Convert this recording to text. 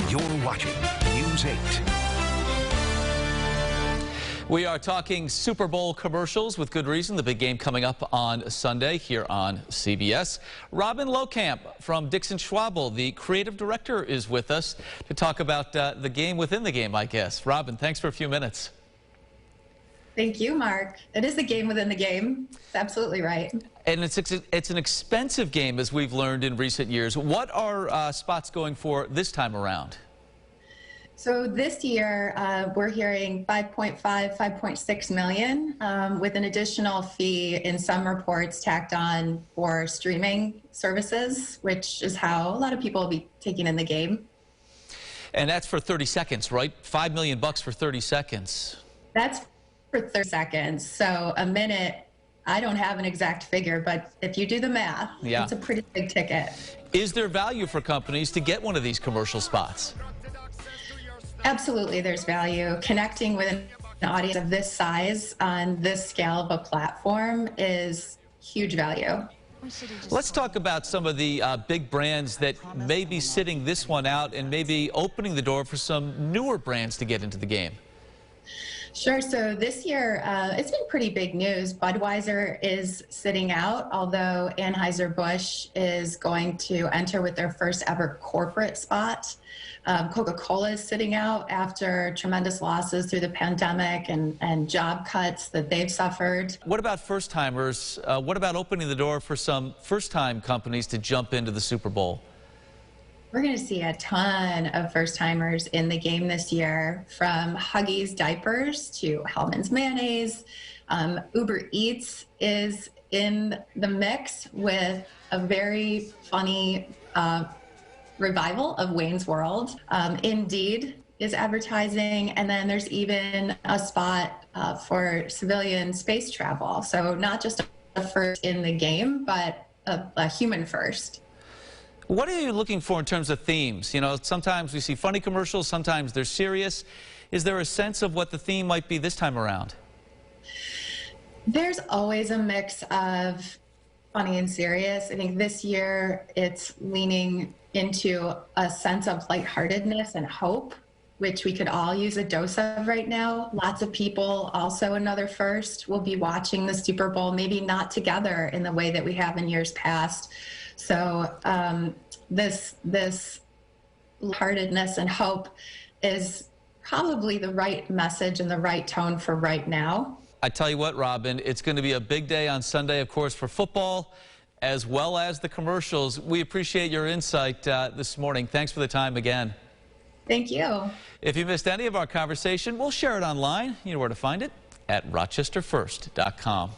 You're watching News 8. We are talking Super Bowl commercials with good reason. The big game coming up on Sunday here on CBS. Robin Lohkamp from Dixon Schwabel, the creative director, is with us to talk about the game within the game, I guess. Robin, thanks for a few minutes. Thank you, Mark. It is a game within the game. It's absolutely right. And it's an expensive game, as we've learned in recent years. What are spots going for this time around? So this year, we're hearing 5.5, 5.6 million, with an additional fee in some reports tacked on for streaming services, which is how a lot of people will be taking in the game. And that's for 30 seconds, right? $5 million for 30 seconds. That's for 30 seconds. So a minute, I don't have an exact figure, but if you do the math, it's a pretty big ticket. Is there value for companies to get one of these commercial spots? Absolutely, there's value. Connecting with an audience of this size on this scale of a platform is huge value. Let's talk about some of the big brands that may be sitting this one out and maybe opening the door for some newer brands to get into the game. Sure. So this year, it's been pretty big news. Budweiser is sitting out, although Anheuser-Busch is going to enter with their first ever corporate spot. Coca-Cola is sitting out after tremendous losses through the pandemic and job cuts that they've suffered. What about first-timers? What about opening the door for some first-time companies to jump into the Super Bowl? We're going to see a ton of first-timers in the game this year, from Huggies diapers to Hellmann's mayonnaise. Uber Eats is in the mix with a very funny revival of Wayne's World. Indeed is advertising, and then there's even a spot for civilian space travel. So not just a first in the game, but a human first. What are you looking for in terms of themes? You know, sometimes we see funny commercials, sometimes they're serious. Is there a sense of what the theme might be this time around? There's always a mix of funny and serious. I think this year it's leaning into a sense of lightheartedness and hope, which we could all use a dose of right now. Lots of people, also another first, will be watching the Super Bowl, maybe not together in the way that we have in years past. So this lightheartedness and hope is probably the right message and the right tone for right now. I tell you what, Robin, it's going to be a big day on Sunday, of course, for football, as well as the commercials. We appreciate your insight this morning. Thanks for the time again. Thank you. If you missed any of our conversation, we'll share it online. You know where to find it, at rochesterfirst.com.